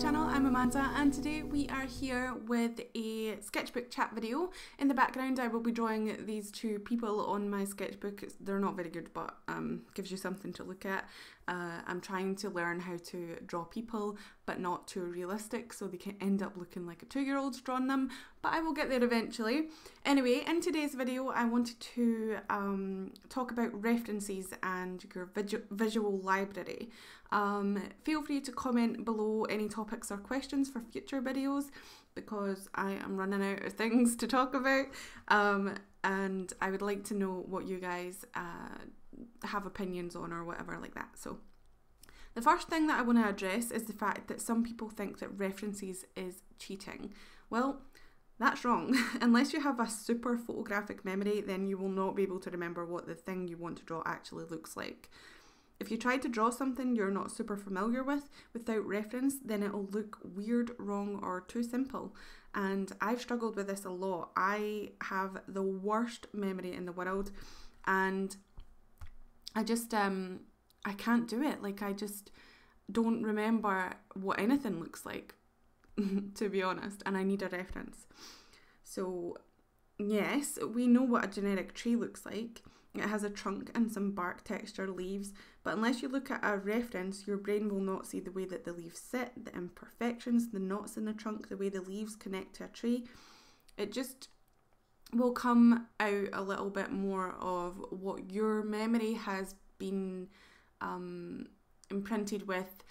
channel, I'm Amanda, and today we are here with a sketchbook chat video. In the background I will be drawing these two people on my sketchbook. They're not very good, but gives you something to look at. I'm trying to learn how to draw people, but not too realistic, so they can end up looking like a 2-year-old's drawn them, but I will get there eventually. Anyway, in today's video I wanted to talk about references and your visual library. Feel free to comment below any topics or questions for future videos, because I am running out of things to talk about, and I would like to know what you guys have opinions on or whatever like that. So the first thing that I want to address is the fact that some people think that references is cheating. Well, that's wrong. Unless you have a super photographic memory, then you will not be able to remember what the thing you want to draw actually looks like. If you try to draw something you're not super familiar with without reference, then it'll look weird, wrong, or too simple. And I've struggled with this a lot. I have the worst memory in the world, and I just I can't do it. Like, I just don't remember what anything looks like, to be honest, and I need a reference. So yes, we know what a generic tree looks like. It has a trunk and some bark texture, leaves, but unless you look at a reference, your brain will not see the way that the leaves sit, the imperfections, the knots in the trunk, the way the leaves connect to a tree. It just will come out a little bit more of what your memory has been imprinted with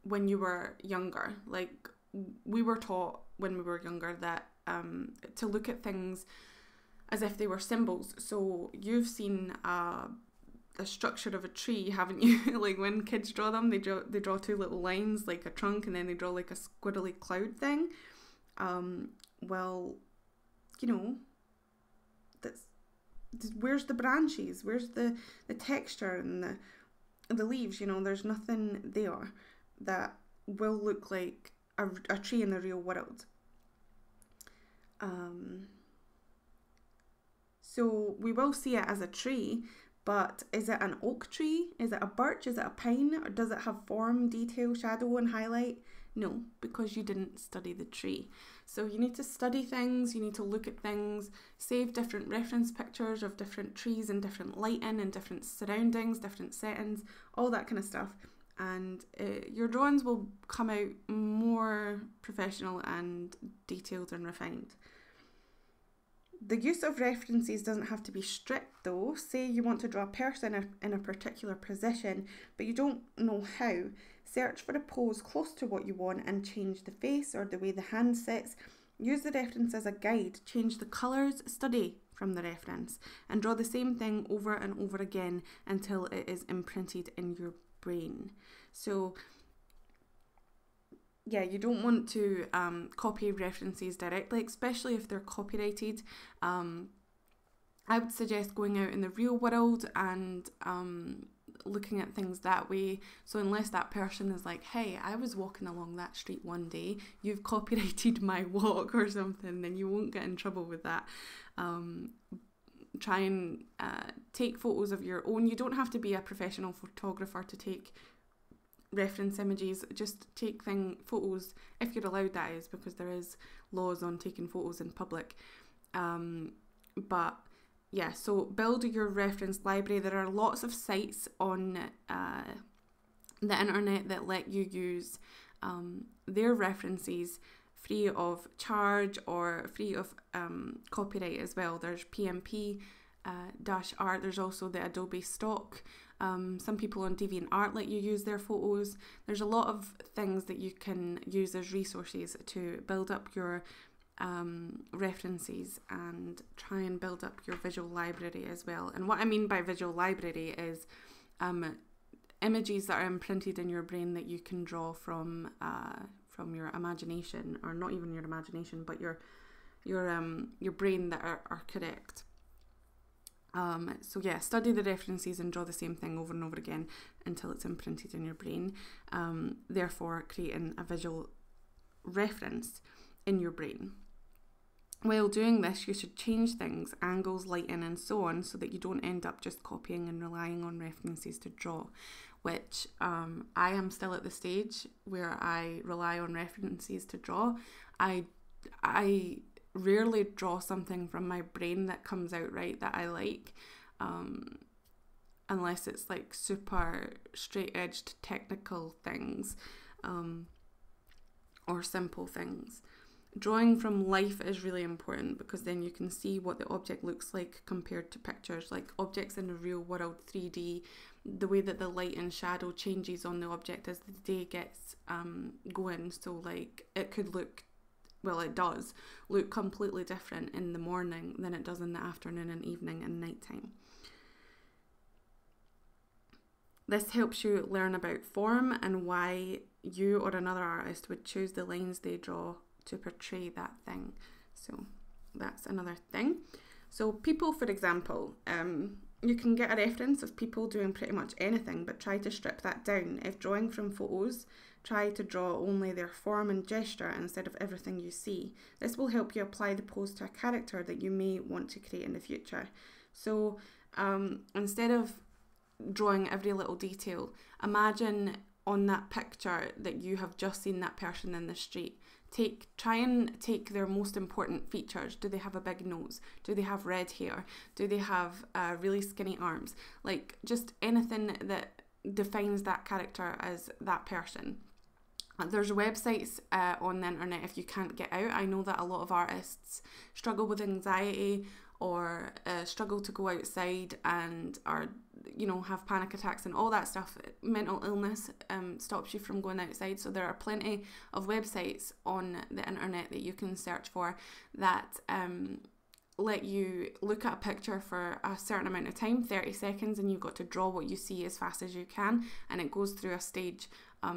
when you were younger. Like, we were taught when we were younger that to look at things as if they were symbols. So you've seen a structure of a tree, haven't you? Like, when kids draw them, they draw two little lines, like a trunk, and then they draw like a squiggly cloud thing. Well, you know, where's the branches? Where's the texture and the leaves? You know, there's nothing there that will look like a tree in the real world. So we will see it as a tree, but is it an oak tree? Is it a birch? Is it a pine? Or does it have form, detail, shadow and highlight? No, because you didn't study the tree. So you need to study things, you need to look at things, save different reference pictures of different trees and different lighting and different surroundings, different settings, all that kind of stuff. And your drawings will come out more professional and detailed and refined. The use of references doesn't have to be strict though. Say you want to draw a person in a particular position, but you don't know how. Search for a pose close to what you want and change the face or the way the hand sits. Use the reference as a guide. Change the colours, study from the reference, and draw the same thing over and over again until it is imprinted in your brain. So yeah, you don't want to copy references directly, especially if they're copyrighted. I would suggest going out in the real world and looking at things that way. So unless that person is like, hey, I was walking along that street one day, you've copyrighted my walk or something, then you won't get in trouble with that. Try and take photos of your own. You don't have to be a professional photographer to take reference images. Just take photos, if you're allowed, that is, because there is laws on taking photos in public. But yeah, so build your reference library. There are lots of sites on the internet that let you use their references free of charge or free of copyright as well. There's PMP -art. There's also the Adobe stock. Some people on DeviantArt let you use their photos. There's a lot of things that you can use as resources to build up your references and try and build up your visual library as well. And what I mean by visual library is images that are imprinted in your brain that you can draw from your imagination, or not even your imagination, but your brain that are correct. So yeah, study the references and draw the same thing over and over again until it's imprinted in your brain, therefore creating a visual reference in your brain. while doing this, you should change things, angles, lighting, and so on, so that you don't end up just copying and relying on references to draw, which I am still at the stage where I rely on references to draw. I rarely draw something from my brain that comes out right, that I like, unless it's like super straight-edged technical things, or simple things. Drawing from life is really important, because then you can see what the object looks like compared to pictures, like objects in the real world, 3D, the way that the light and shadow changes on the object as the day gets going. So like it could look, well, it does look completely different in the morning than it does in the afternoon and evening and nighttime. This helps you learn about form and why you or another artist would choose the lines they draw to portray that thing. So that's another thing. So people, for example, you can get a reference of people doing pretty much anything, but try to strip that down. If drawing from photos, try to draw only their form and gesture instead of everything you see. This will help you apply the pose to a character that you may want to create in the future. So instead of drawing every little detail, imagine on that picture that you have just seen that person in the street. Try and take their most important features. Do they have a big nose? Do they have red hair? Do they have really skinny arms? Like just anything that defines that character as that person. There's websites on the internet if you can't get out. I know that a lot of artists struggle with anxiety or struggle to go outside and are, you know, have panic attacks and all that stuff. Mental illness stops you from going outside. So there are plenty of websites on the internet that you can search for that let you look at a picture for a certain amount of time, 30 seconds, and you've got to draw what you see as fast as you can, and it goes through a stage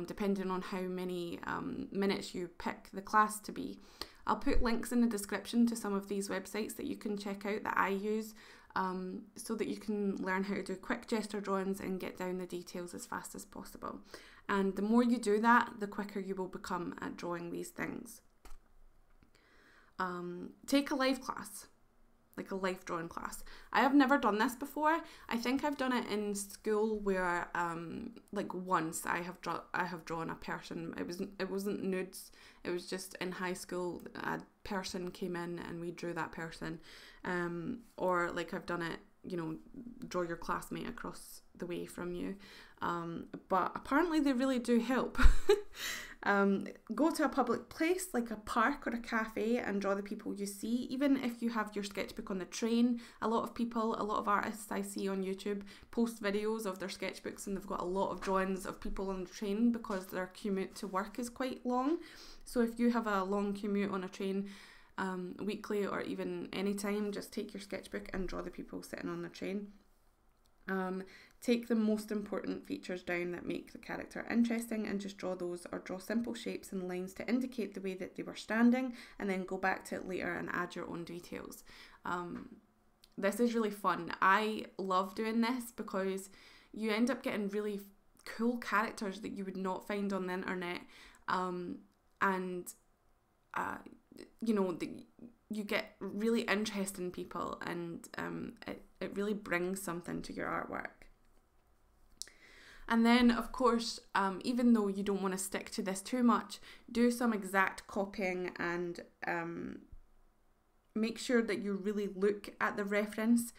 depending on how many minutes you pick the class to be. I'll put links in the description to some of these websites that you can check out that I use, so that you can learn how to do quick gesture drawings and get down the details as fast as possible. And the more you do that, the quicker you will become at drawing these things. Take a live class, like a life drawing class. I have never done this before. I think I've done it in school where like once I have drawn a person. It wasn't nudes. It was just in high school a person came in and we drew that person. Or like I've done it, you know, draw your classmate across the way from you. But apparently they really do help. Go to a public place like a park or a cafe and draw the people you see. Even if you have your sketchbook on the train, a lot of artists I see on YouTube post videos of their sketchbooks, and they've got a lot of drawings of people on the train because their commute to work is quite long. So if you have a long commute on a train, weekly or even anytime, just take your sketchbook and draw the people sitting on the train. Take the most important features down that make the character interesting and just draw those, or draw simple shapes and lines to indicate the way that they were standing, and then go back to it later and add your own details. This is really fun. I love doing this because you end up getting really cool characters that you would not find on the internet, and you know, you get really interesting people, and it really brings something to your artwork. And then, of course, even though you don't want to stick to this too much, do some exact copying and make sure that you really look at the reference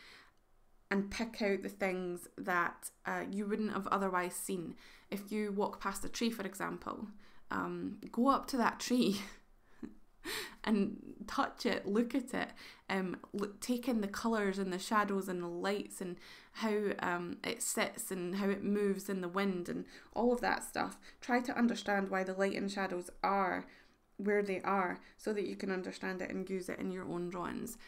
and pick out the things that you wouldn't have otherwise seen. If you walk past a tree, for example, go up to that tree and touch it, look at it, take in the colours and the shadows and the lights and how it sits and how it moves in the wind and all of that stuff. Try to understand why the light and shadows are where they are so that you can understand it and use it in your own drawings.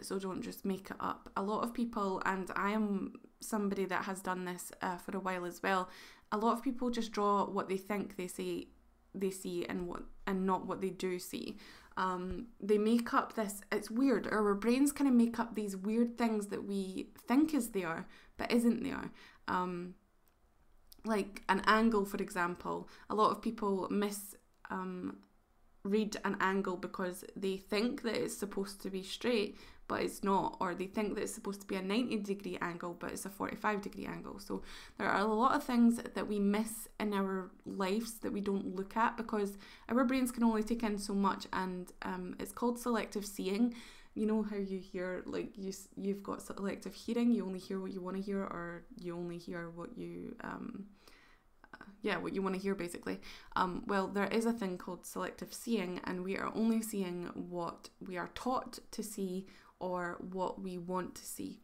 So don't just make it up. A lot of people, and I am somebody that has done this for a while as well, a lot of people just draw what they think they see and not what they do see. They make up this, it's weird, our brains kind of make up these weird things that we think is there but isn't there. Like an angle, for example, a lot of people read an angle because they think that it's supposed to be straight but it's not, or they think that it's supposed to be a 90-degree angle but it's a 45-degree angle. So there are a lot of things that we miss in our lives that we don't look at because our brains can only take in so much, and it's called selective seeing. You know how you hear, like you've got selective hearing, you only hear what you want to hear, or you only hear what you what you want to hear basically. Well, there is a thing called selective seeing, and we are only seeing what we are taught to see or what we want to see.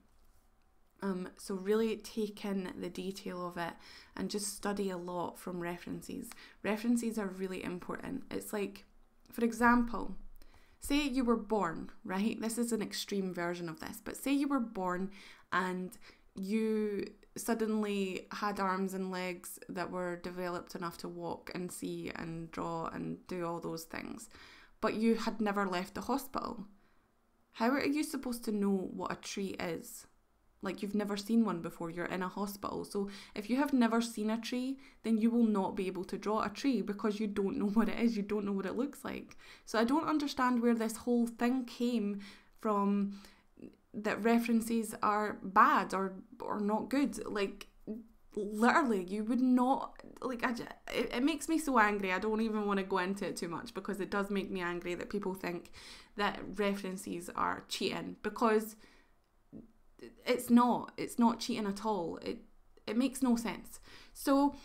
So really take in the detail of it and just study a lot from references. References are really important. It's like, for example, say you were born, right? This is an extreme version of this, but say you were born and you suddenly had arms and legs that were developed enough to walk and see and draw and do all those things, but you had never left the hospital. How are you supposed to know what a tree is? Like, you've never seen one before, you're in a hospital. So if you have never seen a tree, then you will not be able to draw a tree because you don't know what it is, you don't know what it looks like. So I don't understand where this whole thing came from, that references are bad or not good. Like, literally, you would not, like, it makes me so angry. I don't even want to go into it too much because it does make me angry that people think that references are cheating, because it's not cheating at all. It makes no sense. So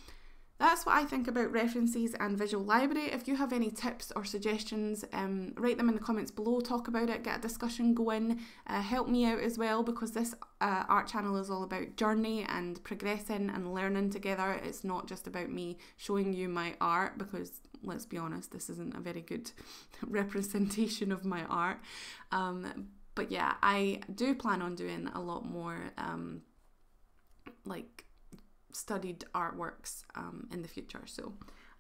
that's what I think about references and visual library. If you have any tips or suggestions, write them in the comments below, talk about it, get a discussion going, help me out as well, because this art channel is all about journey and progressing and learning together. It's not just about me showing you my art, because let's be honest, this isn't a very good representation of my art. But yeah, I do plan on doing a lot more like studied artworks in the future, so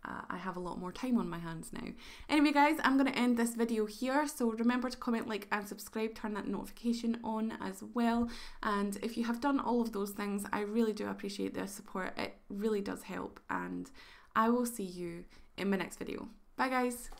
I have a lot more time on my hands now. Anyway guys, I'm going to end this video here, so remember to comment, like and subscribe, turn that notification on as well, and if you have done all of those things, I really do appreciate the support. It really does help, and I will see you in my next video. Bye guys.